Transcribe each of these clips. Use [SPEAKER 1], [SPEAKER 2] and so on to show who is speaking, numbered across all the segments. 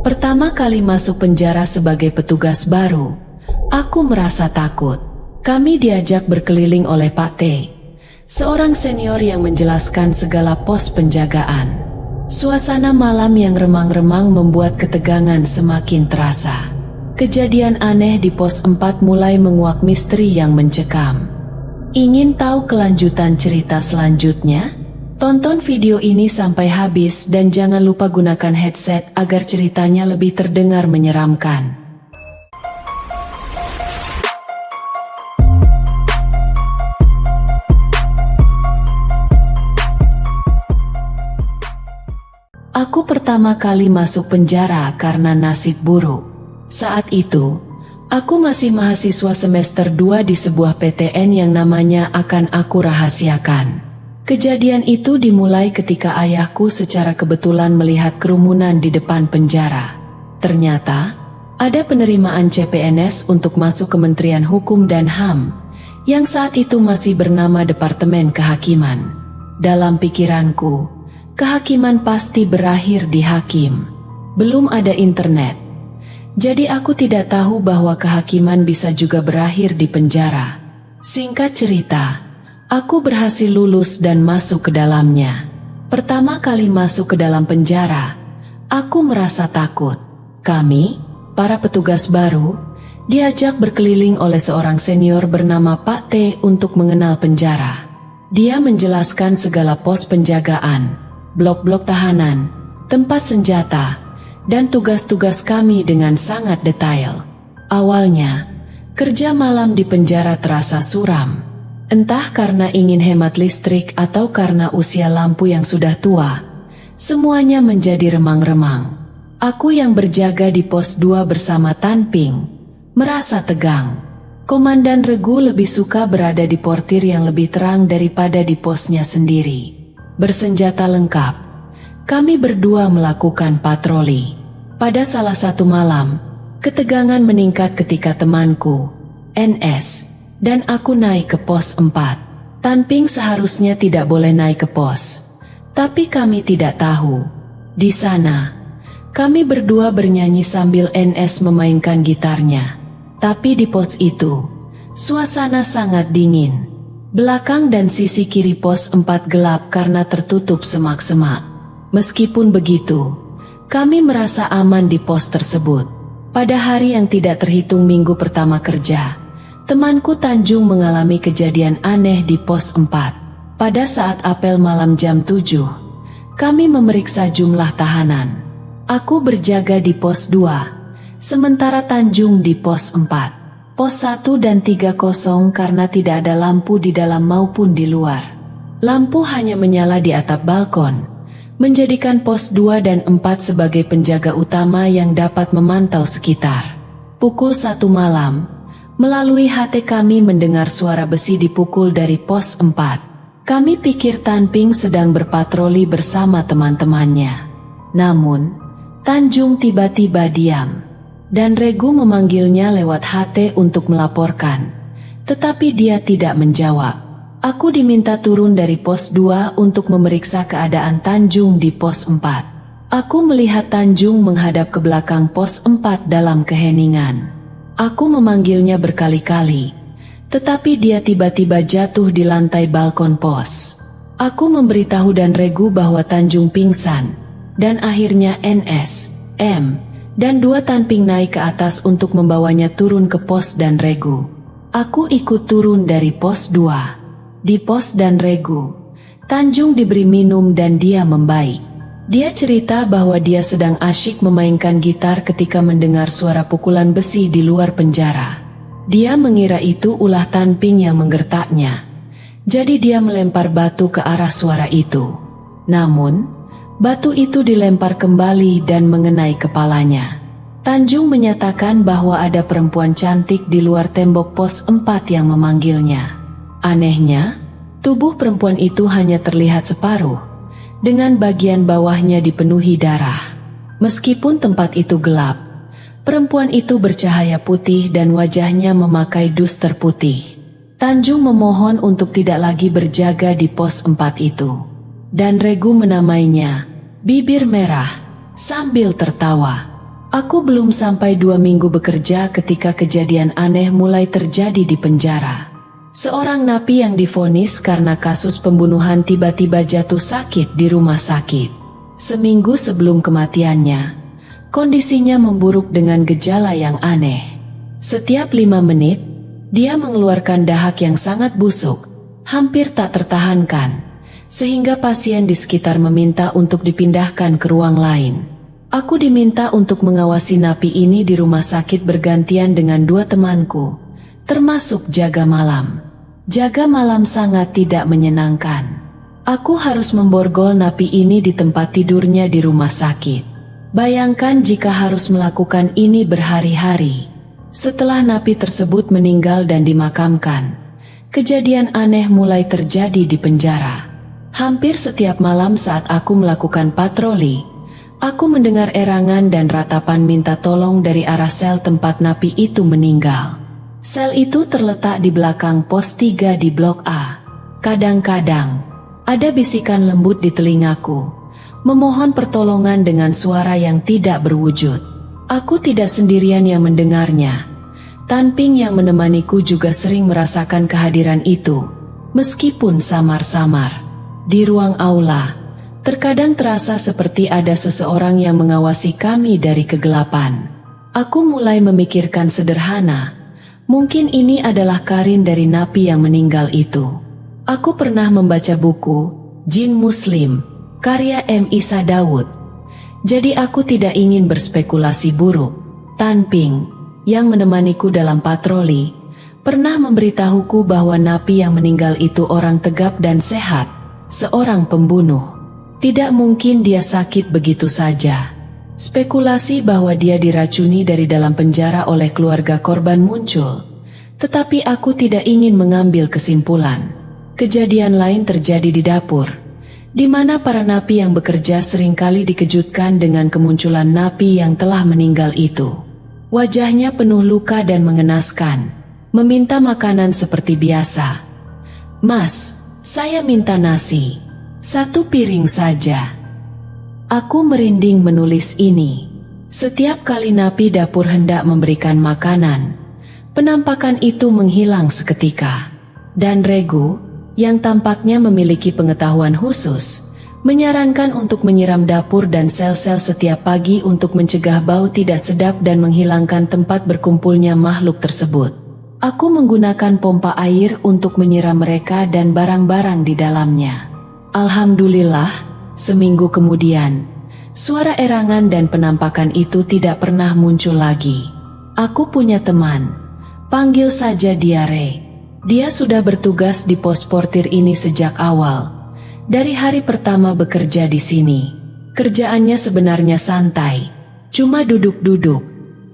[SPEAKER 1] Pertama kali masuk penjara sebagai petugas baru, aku merasa takut. Kami diajak berkeliling oleh Pak T, seorang senior yang menjelaskan segala pos penjagaan. Suasana malam yang remang-remang membuat ketegangan semakin terasa. Kejadian aneh di pos 4 mulai menguak misteri yang mencekam. Ingin tahu kelanjutan cerita selanjutnya? Tonton video ini sampai habis dan jangan lupa gunakan headset agar ceritanya lebih terdengar menyeramkan. Aku pertama kali masuk penjara karena nasib buruk. Saat itu, aku masih mahasiswa semester 2 di sebuah PTN yang namanya akan aku rahasiakan. Kejadian itu dimulai ketika ayahku secara kebetulan melihat kerumunan di depan penjara. Ternyata, ada penerimaan CPNS untuk masuk Kementerian Hukum dan HAM, yang saat itu masih bernama Departemen Kehakiman. Dalam pikiranku, kehakiman pasti berakhir di hakim. Belum ada internet, jadi aku tidak tahu bahwa kehakiman bisa juga berakhir di penjara. Singkat cerita, aku berhasil lulus dan masuk ke dalamnya. Pertama kali masuk ke dalam penjara, aku merasa takut. Kami, para petugas baru, diajak berkeliling oleh seorang senior bernama Pak T untuk mengenal penjara. Dia menjelaskan segala pos penjagaan, blok-blok tahanan, tempat senjata, dan tugas-tugas kami dengan sangat detail. Awalnya, kerja malam di penjara terasa suram. Entah karena ingin hemat listrik atau karena usia lampu yang sudah tua, semuanya menjadi remang-remang. Aku yang berjaga di pos 2 bersama Tanping, merasa tegang. Komandan Regu lebih suka berada di portir yang lebih terang daripada di posnya sendiri. Bersenjata lengkap, kami berdua melakukan patroli. Pada salah satu malam, ketegangan meningkat ketika temanku, NS, dan aku naik ke pos 4. Tanping seharusnya tidak boleh naik ke pos, tapi kami tidak tahu. Di sana, kami berdua bernyanyi sambil NS memainkan gitarnya. Tapi di pos itu, suasana sangat dingin. Belakang dan sisi kiri pos 4 gelap karena tertutup semak-semak. Meskipun begitu, kami merasa aman di pos tersebut. Pada hari yang tidak terhitung minggu pertama kerja, temanku Tanjung mengalami kejadian aneh di pos 4. Pada saat apel malam jam 7, kami memeriksa jumlah tahanan. Aku berjaga di pos 2, sementara Tanjung di pos 4. Pos 1 dan 3 kosong karena tidak ada lampu di dalam maupun di luar. Lampu hanya menyala di atap balkon, menjadikan pos 2 dan 4 sebagai penjaga utama yang dapat memantau sekitar. Pukul 1 malam, melalui HT kami mendengar suara besi dipukul dari pos 4. Kami pikir Tanping sedang berpatroli bersama teman-temannya. Namun, Tanjung tiba-tiba diam, dan Regu memanggilnya lewat HT untuk melaporkan. Tetapi dia tidak menjawab. Aku diminta turun dari pos 2 untuk memeriksa keadaan Tanjung di pos 4. Aku melihat Tanjung menghadap ke belakang pos 4 dalam keheningan. Aku memanggilnya berkali-kali, tetapi dia tiba-tiba jatuh di lantai balkon pos. Aku memberitahu dan Regu bahwa Tanjung pingsan, dan akhirnya NS, M, dan 2 Tanping naik ke atas untuk membawanya turun ke pos dan Regu. Aku ikut turun dari pos 2. Di pos dan Regu, Tanjung diberi minum dan dia membaik. Dia cerita bahwa dia sedang asyik memainkan gitar ketika mendengar suara pukulan besi di luar penjara. Dia mengira itu ulah Tanping yang menggertaknya. Jadi dia melempar batu ke arah suara itu. Namun, batu itu dilempar kembali dan mengenai kepalanya. Tanjung menyatakan bahwa ada perempuan cantik di luar tembok pos 4 yang memanggilnya. Anehnya, tubuh perempuan itu hanya terlihat separuh, dengan bagian bawahnya dipenuhi darah. Meskipun tempat itu gelap, perempuan itu bercahaya putih dan wajahnya memakai duster putih. Tanjung memohon untuk tidak lagi berjaga di pos 4 itu. Dan Regu menamainya Bibir Merah, sambil tertawa. Aku belum sampai 2 minggu bekerja ketika kejadian aneh mulai terjadi di penjara. Seorang napi yang divonis karena kasus pembunuhan tiba-tiba jatuh sakit di rumah sakit. Seminggu sebelum kematiannya, kondisinya memburuk dengan gejala yang aneh. Setiap 5 menit, dia mengeluarkan dahak yang sangat busuk, hampir tak tertahankan, sehingga pasien di sekitar meminta untuk dipindahkan ke ruang lain. Aku diminta untuk mengawasi napi ini di rumah sakit bergantian dengan 2 temanku, termasuk jaga malam. Jaga malam sangat tidak menyenangkan. Aku harus memborgol napi ini di tempat tidurnya di rumah sakit. Bayangkan jika harus melakukan ini berhari-hari. Setelah napi tersebut meninggal dan dimakamkan, kejadian aneh mulai terjadi di penjara. Hampir setiap malam saat aku melakukan patroli, aku mendengar erangan dan ratapan minta tolong dari arah sel tempat napi itu meninggal. Sel itu terletak di belakang pos 3 di Blok A. Kadang-kadang, ada bisikan lembut di telingaku, memohon pertolongan dengan suara yang tidak berwujud. Aku tidak sendirian yang mendengarnya. Tanping yang menemaniku juga sering merasakan kehadiran itu, meskipun samar-samar. Di ruang aula, terkadang terasa seperti ada seseorang yang mengawasi kami dari kegelapan. Aku mulai memikirkan sederhana, mungkin ini adalah Karin dari napi yang meninggal itu. Aku pernah membaca buku Jin Muslim, karya M. Isa Dawud. Jadi aku tidak ingin berspekulasi buruk. Tanping, yang menemaniku dalam patroli, pernah memberitahuku bahwa napi yang meninggal itu orang tegap dan sehat, seorang pembunuh. Tidak mungkin dia sakit begitu saja. Spekulasi bahwa dia diracuni dari dalam penjara oleh keluarga korban muncul, tetapi aku tidak ingin mengambil kesimpulan. Kejadian lain terjadi di dapur, di mana para napi yang bekerja seringkali dikejutkan dengan kemunculan napi yang telah meninggal itu. Wajahnya penuh luka dan mengenaskan, meminta makanan seperti biasa. "Mas, saya minta nasi, 1 piring saja." Aku merinding menulis ini. Setiap kali napi dapur hendak memberikan makanan, penampakan itu menghilang seketika. Dan Regu, yang tampaknya memiliki pengetahuan khusus, menyarankan untuk menyiram dapur dan sel-sel setiap pagi untuk mencegah bau tidak sedap dan menghilangkan tempat berkumpulnya makhluk tersebut. Aku menggunakan pompa air untuk menyiram mereka dan barang-barang di dalamnya. Alhamdulillah, seminggu kemudian, suara erangan dan penampakan itu tidak pernah muncul lagi. Aku punya teman, panggil saja dia Ray. Dia sudah bertugas di pos portir ini sejak awal. Dari hari pertama bekerja di sini, kerjaannya sebenarnya santai, cuma duduk-duduk,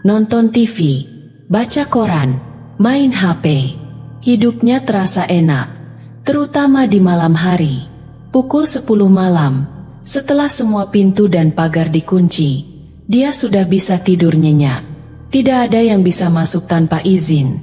[SPEAKER 1] nonton TV, baca koran, main HP. Hidupnya terasa enak, terutama di malam hari. Pukul 10 malam, setelah semua pintu dan pagar dikunci, dia sudah bisa tidur nyenyak. Tidak ada yang bisa masuk tanpa izin,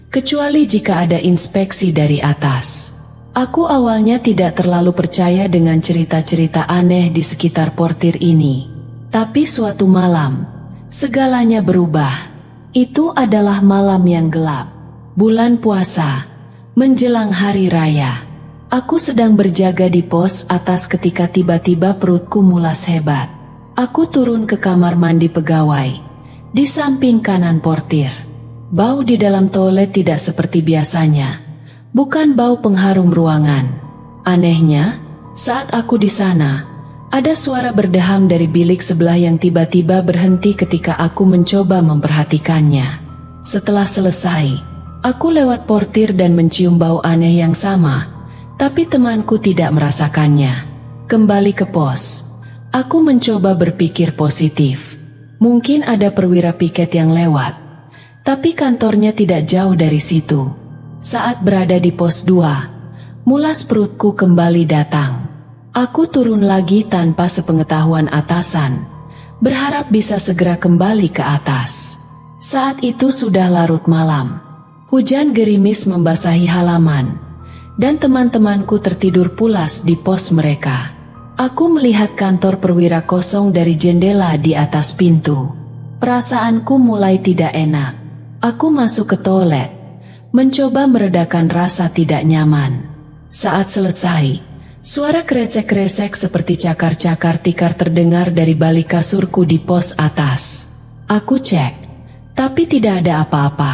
[SPEAKER 1] kecuali jika ada inspeksi dari atas. Aku awalnya tidak terlalu percaya dengan cerita-cerita aneh di sekitar portir ini. Tapi suatu malam, segalanya berubah. Itu adalah malam yang gelap. Bulan puasa, menjelang hari raya. Aku sedang berjaga di pos atas ketika tiba-tiba perutku mulas hebat. Aku turun ke kamar mandi pegawai, di samping kanan portir. Bau di dalam toilet tidak seperti biasanya. Bukan bau pengharum ruangan. Anehnya, saat aku di sana, ada suara berdeham dari bilik sebelah yang tiba-tiba berhenti ketika aku mencoba memperhatikannya. Setelah selesai, aku lewat portir dan mencium bau aneh yang sama, tapi temanku tidak merasakannya. Kembali ke pos, aku mencoba berpikir positif. Mungkin ada perwira piket yang lewat, tapi kantornya tidak jauh dari situ. Saat berada di pos 2, mulas perutku kembali datang. Aku turun lagi tanpa sepengetahuan atasan, berharap bisa segera kembali ke atas. Saat itu sudah larut malam. Hujan gerimis membasahi halaman, dan teman-temanku tertidur pulas di pos mereka. Aku melihat kantor perwira kosong dari jendela di atas pintu. Perasaanku mulai tidak enak. Aku masuk ke toilet, mencoba meredakan rasa tidak nyaman. Saat selesai, suara kresek-kresek seperti cakar-cakar tikar terdengar dari balik kasurku di pos atas. Aku cek, tapi tidak ada apa-apa.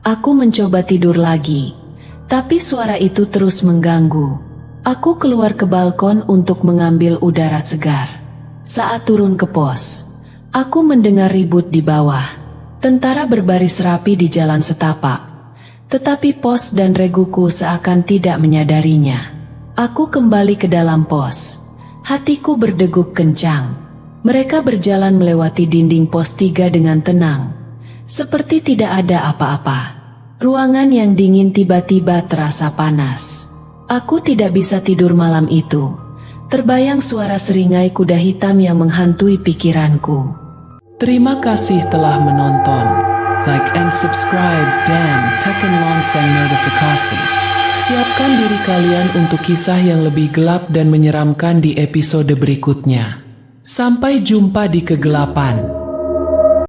[SPEAKER 1] Aku mencoba tidur lagi, tapi suara itu terus mengganggu. Aku keluar ke balkon untuk mengambil udara segar. Saat turun ke pos, aku mendengar ribut di bawah. Tentara berbaris rapi di jalan setapak, tetapi pos dan reguku seakan tidak menyadarinya. Aku kembali ke dalam pos. Hatiku berdegup kencang. Mereka berjalan melewati dinding pos 3 dengan tenang, seperti tidak ada apa-apa. Ruangan yang dingin tiba-tiba terasa panas. Aku tidak bisa tidur malam itu. Terbayang suara seringai kuda hitam yang menghantui pikiranku.
[SPEAKER 2] Terima kasih telah menonton. Like and subscribe dan tekan lonceng notifikasi. Siapkan diri kalian untuk kisah yang lebih gelap dan menyeramkan di episode berikutnya. Sampai jumpa di kegelapan.